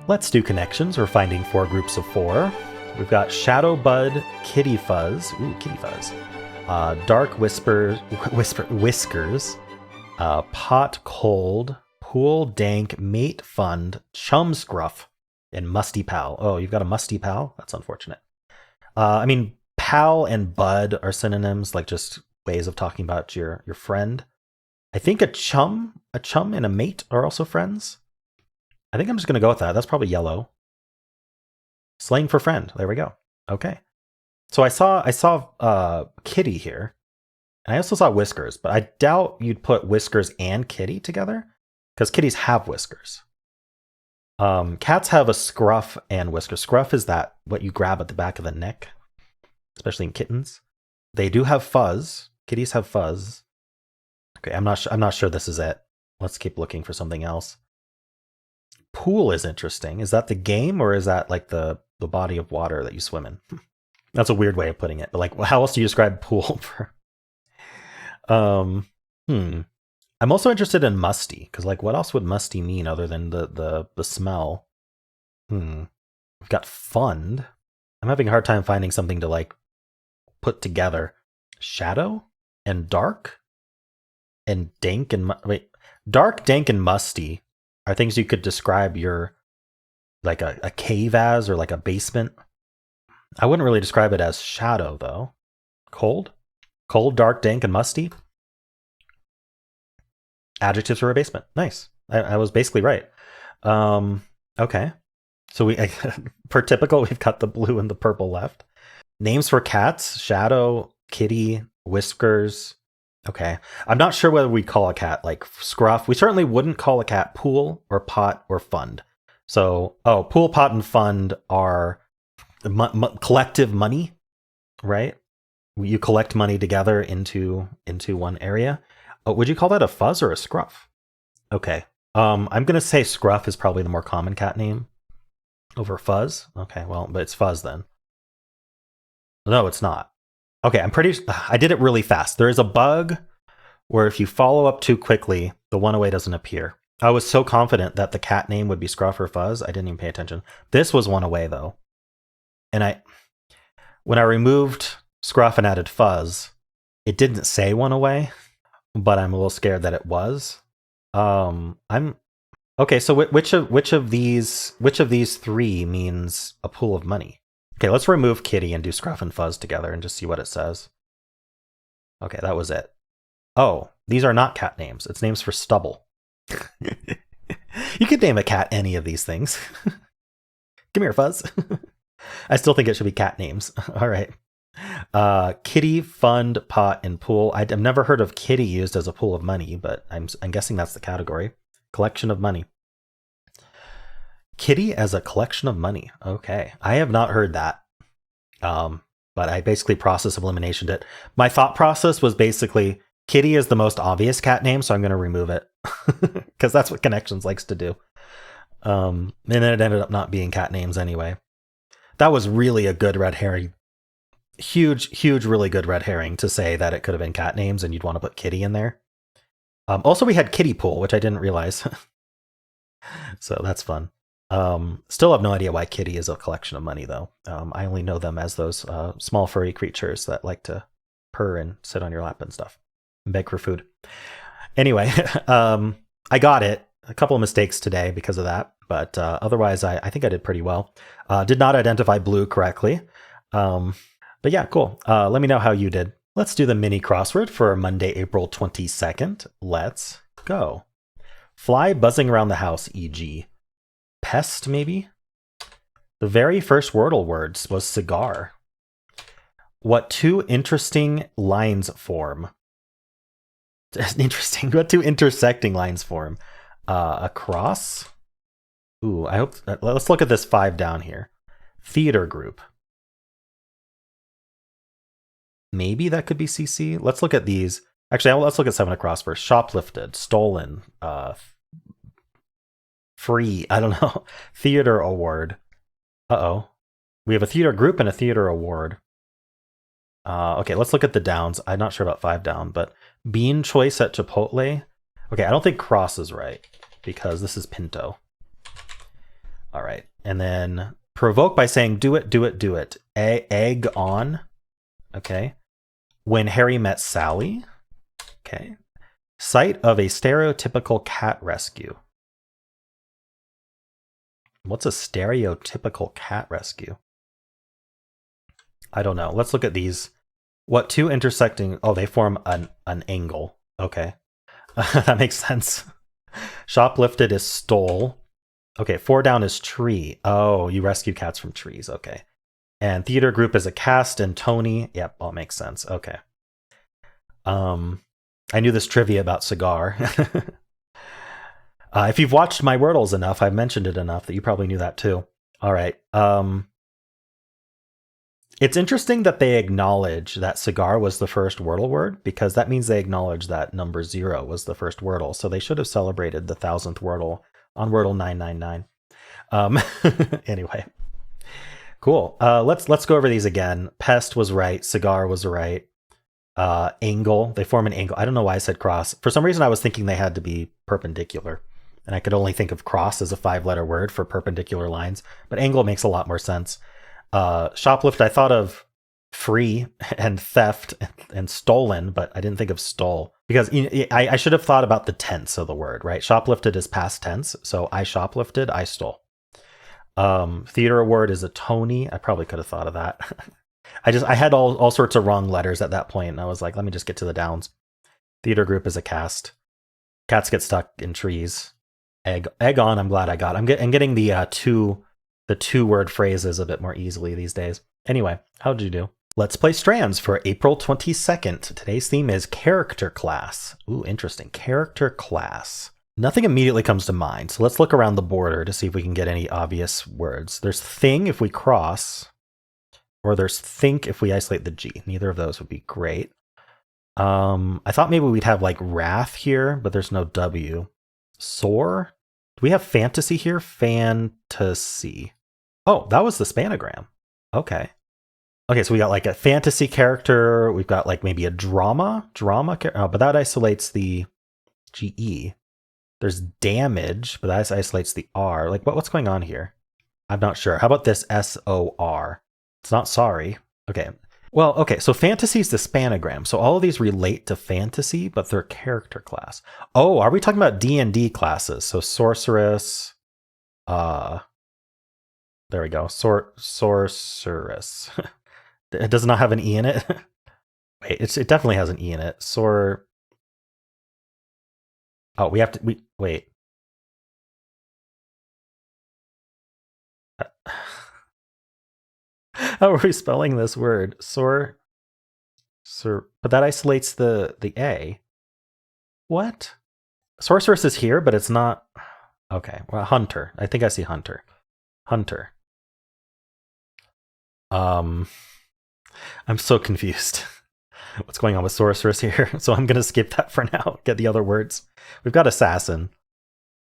Let's do connections. We're finding 4 groups of 4. We've got Shadow Bud, Kitty Fuzz, ooh, Kitty Fuzz, Dark Whiskers, Pot Cold, Pool Dank, Mate Fund, Chum Scruff, and Musty Pal. Oh, you've got a Musty Pal? That's unfortunate. I mean, Pal and Bud are synonyms, like just ways of talking about your friend. I think a chum and a mate are also friends. I think I'm just going to go with that. That's probably yellow. Slang for friend. There we go. Okay. So I saw Kitty here. And I also saw Whiskers, but I doubt you'd put Whiskers and Kitty together because kitties have whiskers. Cats have a scruff and whisker. Scruff is that what you grab at the back of the neck, especially in kittens. They do have fuzz. Kitties have fuzz. Okay, I'm not sure this is it. Let's keep looking for something else. Pool is interesting. Is that the game or is that like the body of water that you swim in? That's a weird way of putting it. But like, how else do you describe pool for? I'm also interested in musty because like, what else would musty mean other than the smell? We've got fund. I'm having a hard time finding something to like put together. Shadow and dark and dank and dark, dank, and musty are things you could describe your like a cave as or like a basement. I wouldn't really describe it as shadow though. Cold, dark, dank, and musty. Adjectives for a basement. Nice. I was basically right. Okay. So per typical, we've got the blue and the purple left. Names for cats: Shadow, Kitty, Whiskers. Okay. I'm not sure whether we call a cat like Scruff. We certainly wouldn't call a cat Pool or Pot or Fund. So, Pool, Pot, and Fund are collective money, right? You collect money together into one area. Would you call that a fuzz or a scruff? Okay. I'm going to say scruff is probably the more common cat name over fuzz. Okay, well, but it's fuzz then. No, it's not. Okay, I did it really fast. There is a bug where if you follow up too quickly, the one-away doesn't appear. I was so confident that the cat name would be scruff or fuzz, I didn't even pay attention. This was one-away though. And when I removed scruff and added fuzz, it didn't say one-away, but I'm a little scared that it was. Okay, so which of these 3 means a pool of money? Okay, let's remove Kitty and do Scruff and Fuzz together and just see what it says. Okay, that was it. Oh, these are not cat names. It's names for stubble. You could name a cat any of these things. Come here, Fuzz. I still think it should be cat names. All right. Kitty, Fund, Pot, and Pool. I've never heard of Kitty used as a pool of money, but I'm guessing that's the category. Collection of money. Kitty as a collection of money. Okay. I have not heard that. But I basically process of eliminationed it. My thought process was basically Kitty is the most obvious cat name, so I'm going to remove it. Because that's what Connections likes to do. And then it ended up not being cat names anyway. That was really a good red herring. Huge, really good red herring to say that it could have been cat names and you'd want to put Kitty in there. Also, we had Kitty Pool, which I didn't realize. So that's fun. Still have no idea why Kitty is a collection of money, though. I only know them as those small furry creatures that like to purr and sit on your lap and stuff and beg for food. Anyway, I got it. A couple of mistakes today because of that, but otherwise I think I did pretty well. Did not identify blue correctly. But yeah, cool. Let me know how you did. Let's do the mini crossword for Monday, April 22nd. Let's go. Fly buzzing around the house, e.g. Pest, maybe? The very first Wordle words was cigar. What 2 interesting lines form? Interesting. What 2 intersecting lines form? A cross? Ooh, I hope... Let's look at this 5 down here. Theater group. Maybe that could be CC. Let's look at these. Actually, let's look at 7 across first. Shoplifted, stolen, free, I don't know. Theater award. Uh-oh. We have a theater group and a theater award. Okay, let's look at the downs. I'm not sure about 5 down, but bean choice at Chipotle. Okay, I don't think cross is right because this is Pinto. All right. And then provoke by saying, do it, do it, do it. Egg on. Okay. When Harry met Sally. Okay. Site of a stereotypical cat rescue. What's a stereotypical cat rescue? I don't know. Let's look at these. What two intersecting... Oh, they form an angle. Okay. That makes sense. Shoplifted is stole. Okay, 4 down is tree. Oh, you rescue cats from trees. Okay. And theater group is a cast and Tony. Yep, all makes sense. Okay. I knew this trivia about cigar. If you've watched my Wordles enough, I've mentioned it enough that you probably knew that too. All right. It's interesting that they acknowledge that cigar was the first Wordle word, because that means they acknowledge that number 0 was the first Wordle. So they should have celebrated the 1000th Wordle on Wordle 999. Anyway, cool. Let's go over these again. Pest was right. Cigar was right. Angle. They form an angle. I don't know why I said cross. For some reason, I was thinking they had to be perpendicular, and I could only think of cross as a 5-letter word for perpendicular lines. But angle makes a lot more sense. Shoplift, I thought of free and theft and stolen, but I didn't think of stole, because I should have thought about the tense of the word, right? Shoplifted is past tense, so I shoplifted, I stole. Theater award is a Tony. I probably could have thought of that. I had all sorts of wrong letters at that point, and I was like, let me just get to the downs. Theater group is a cast. Cats get stuck in trees. Egg on. I'm glad I got. I'm getting the two-word phrases a bit more easily these days. Anyway, how did you do? Let's play Strands for April 22nd. Today's theme is character class. Ooh, interesting. Character class. Nothing immediately comes to mind, so let's look around the border to see if we can get any obvious words. There's thing if we cross, or there's think if we isolate the G. Neither of those would be great. I thought maybe we'd have like wrath here, but there's no W. Soar? Do we have fantasy here? Fantasy. Oh, that was the spanogram. Okay. Okay, so we got like a fantasy character. We've got like maybe a drama, but that isolates the GE. There's damage, but that isolates the R. Like what's going on here? I'm not sure. How about this SOR? It's not sorry. Okay. Well, okay, so fantasy is the spanogram. So all of these relate to fantasy, but they're character class. Oh, are we talking about D&D classes? So sorceress, there we go. Sorceress. It does not have an E in it. Wait, it definitely has an E in it. Oh, we have to, wait. How are we spelling this word? But that isolates the A. What? Sorceress is here, but it's not. Okay, well, hunter. I think I see hunter. Hunter. I'm so confused. What's going on with sorceress here? So I'm gonna skip that for now. Get the other words. We've got assassin.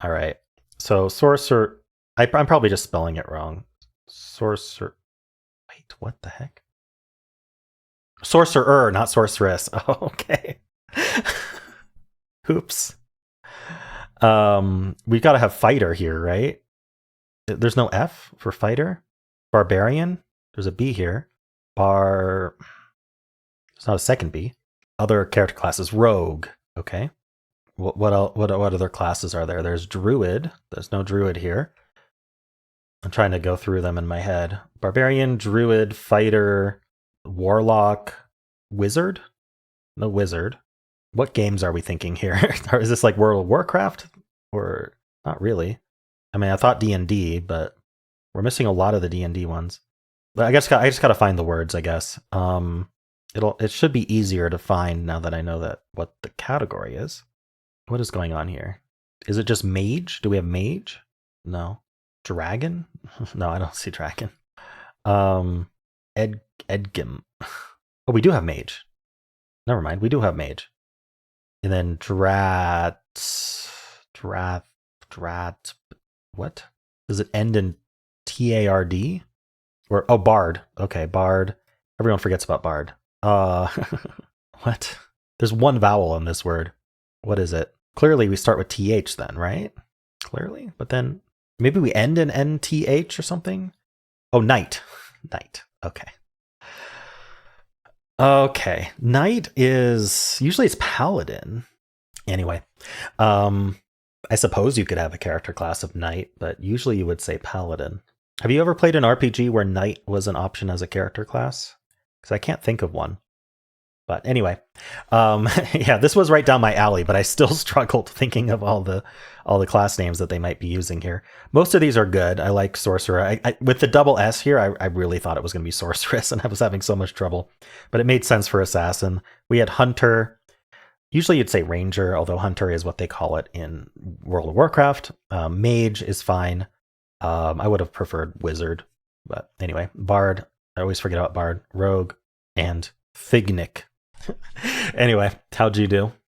All right. So sorcerer. I'm probably just spelling it wrong. Sorcerer. Wait, what the heck? Sorcerer, not sorceress. Oh, okay. Oops. We've got to have fighter here, right? There's no F for fighter. Barbarian. There's a B here. There's not a second B. Other character classes. Rogue. Okay. What other classes are there? There's druid. There's no druid here. I'm trying to go through them in my head. Barbarian, druid, fighter, warlock, wizard? No wizard. What games are we thinking here? Is this like World of Warcraft? Or not really? I mean, I thought D&D, but we're missing a lot of the D&D ones. But I just got to find the words, I guess. It should be easier to find now that I know what the category is. What is going on here? Is it just mage? Do we have mage? No. Dragon? No, I don't see dragon. Edgim. Oh, we do have mage. Never mind, we do have mage. And then drat. What? Does it end in TARD? Or bard. Okay, bard. Everyone forgets about bard. What? There's one vowel in this word. What is it? Clearly we start with TH then, right? Clearly, but then Maybe we end in NTH or something? Oh, knight. Knight. Okay. Okay. Knight is usually it's paladin. Anyway, I suppose you could have a character class of knight, but usually you would say paladin. Have you ever played an RPG where knight was an option as a character class? Because I can't think of one. But anyway, yeah, this was right down my alley, but I still struggled thinking of all the class names that they might be using here. Most of these are good. I like sorcerer. With the double S here, I really thought it was going to be sorceress, and I was having so much trouble. But it made sense for assassin. We had hunter. Usually you'd say ranger, although hunter is what they call it in World of Warcraft. Mage is fine. I would have preferred wizard, but anyway, bard. I always forget about bard. Rogue and Fignic. Anyway, how'd you do?